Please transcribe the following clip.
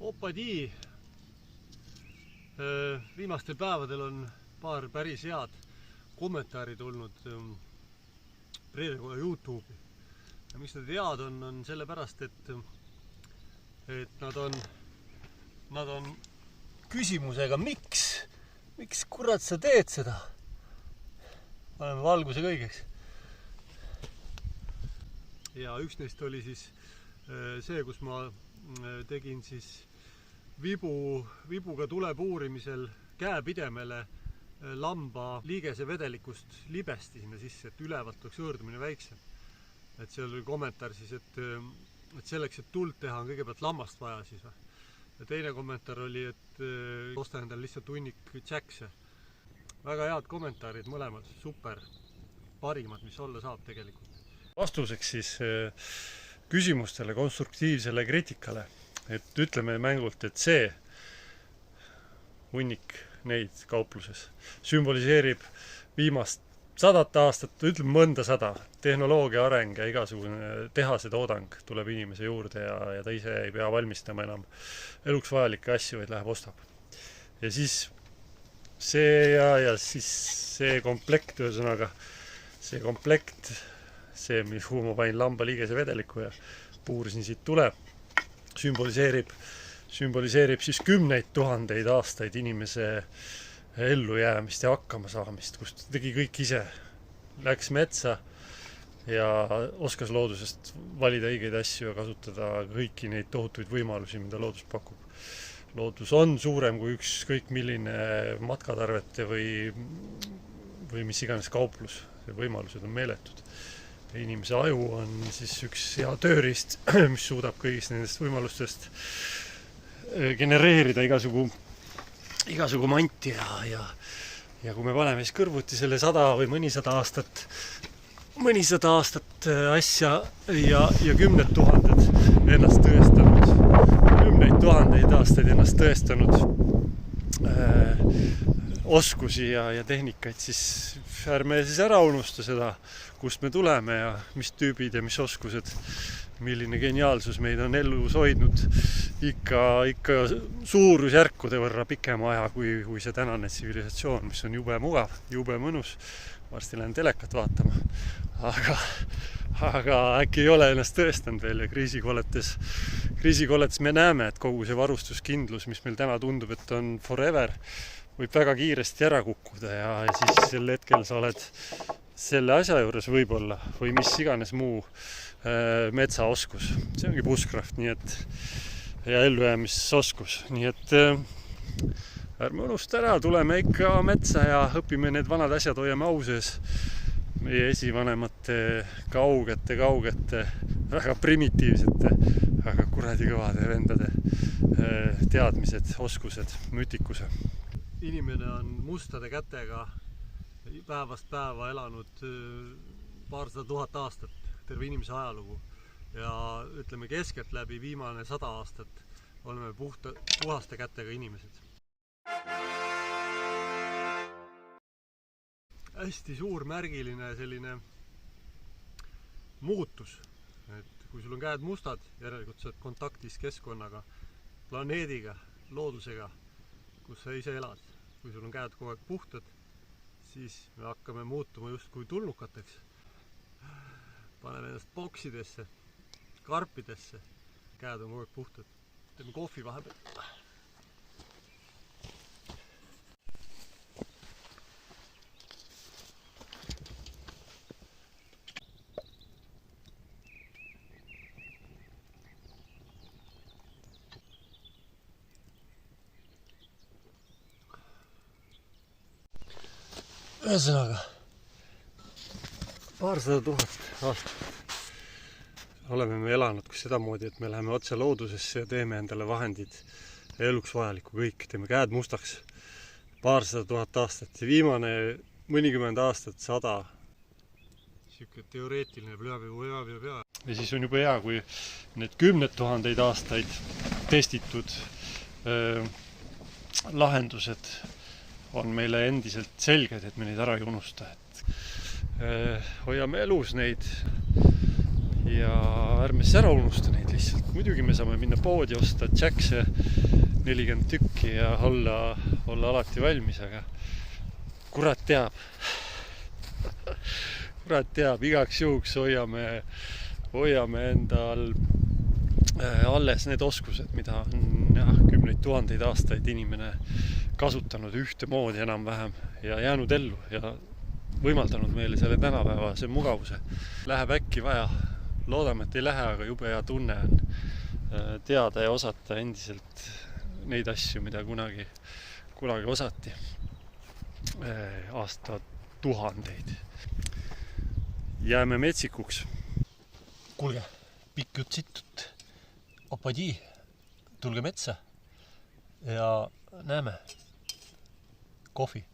Opadi! Viimastel päevadel on paar päris head kommentaari tulnud Preerikoja YouTube'i. Ja miks nad head on sellepärast, et nad on küsimusega, miks kurat sa teed seda? Paneme valguse kõigeks. Ja üks neist oli siis see, kus ma tegin siis vibuga tulepuurimisel käepidemele lamba liigese vedelikust libesti sinna sisse, et ülevalt oleks hõõrdumine väiksem. Et seal oli kommentaar siis, et selleks, et tuld teha, on kõigepealt lammast vaja siis. Ja teine kommentaar oli, et osta endale lihtsalt hunnik jackse. Väga head kommentaarid mõlemad, super, parimad, mis olla saab tegelikult. Vastuseks siis küsimustele, konstruktiivsele kriitikale, et ütleme mängult, et see hunnik neid kaupluses symboliseerib viimast 100 aastat, ütleme mõnda 100, tehnoloogia areng ja igasugune tehase toodang tuleb inimese juurde ja ta ise ei pea valmistama enam eluks vajalikke asju, vaid läheb ostab. Ja siis see ja siis see komplekt, ühesõnaga see komplekt, see, kuhu ma panin lamba liigese vedeliku ja puurisin siit tule, sümboliseerib siis 10 000 aastaid inimese ellujäämist ja hakkama saamist, kus ta tegi kõik ise. Läks metsa ja oskas loodusest valida õigeid asju ja kasutada kõiki neid tohutuid võimalusi, mida loodus pakub. Loodus on suurem kui ükskõik milline matkatarvete või mis iganes kauplus. Võimalused on meeletud. Inimese aju on siis üks hea tööriist, mis suudab kõigist nendest võimalustest genereerida igasugu manti ja kui me paneme siis kõrvuti selle 100 või mõnisada aastat asja ja 10 000 ennast tõestanud, 10 000 aastaid ennast tõestanud oskusi ja tehnikaid, siis ärme siis ära unusta seda, kust me tuleme ja mis tüübid ja mis oskused, milline geniaalsus meid on ellus hoidnud ikka suurusjärkude võrra pikema aja kui see tänane tsivilisatsioon, mis on jube mugav, jube mõnus. Varsti lähen telekat vaatama, aga äkki ei ole ennast tõestanud veel ja kriisikolletes me näeme, et kogu see varustuskindlus, mis meil täna tundub, et on forever, võib väga kiiresti ära kukkuda ja siis sel hetkel sa oled selle asja juures võib-olla või mis iganes muu metsaoskus. See ongi bushcraft, nii et ja ellujäämisoskus. Nii et ärme unusta ära, tuleme ikka metsa ja õpime need vanad asjad, hoiame au sees meie esivanemate kaugete, väga primitiivsete, väga kuradi kõvade vendade teadmised, oskused, mütikuse. Inimene on mustade kätega päevast päeva elanud paarsada 000 aastat, terve inimese ajalugu. Ja ütleme keskelt läbi viimane 100 aastat oleme puhaste kätega inimesed. Hästi suur märgiline selline muutus, et kui sul on käed mustad, järelikult sa oled kontaktis keskkonnaga, planeediga, loodusega, kus sa ise elad. Kui sul on käed kogu aeg puhtad, siis me hakkame muutuma justkui tulnukateks. Paneme ennast boksidesse, karpidesse, käed on kogu aeg puhtad. Teeme kohvi vahepeal. Ühesõnaga, paarsada 000 aastat oleme me elanud sedamoodi, et me läheme otse loodusesse ja teeme endale vahendid eluks vajalikku kõik. Teeme käed mustaks paarsada 000 aastat ja viimane mõnikümmend aastat, 100. Siuke teoreetiline pea. Ja siis on juba hea, kui need 10 000 aastaid testitud lahendused on meile endiselt selged, et me neid ära ei unusta. Et hoiame elus neid ja ärme siis ära unusta neid lihtsalt. Muidugi me saame minna poodi osta Jackse 40 tükki ja olla alati valmis, aga kurat teab, igaks juhuks hoiame endal alles need oskused, mida on kümneid tuhandeid aastaid inimene kasutanud ühtemoodi enam-vähem ja jäänud ellu ja võimaldanud meile selle tänapäevase mugavuse. Läheb äkki vaja, loodame, et ei lähe, aga jube hea tunne on teada ja osata endiselt neid asju, mida kunagi osati aastatuhandeid. Jääme metsikuks. Kuulge, pikk jutt sittut. Opadi, tulge metsa ja näeme. Kohvi.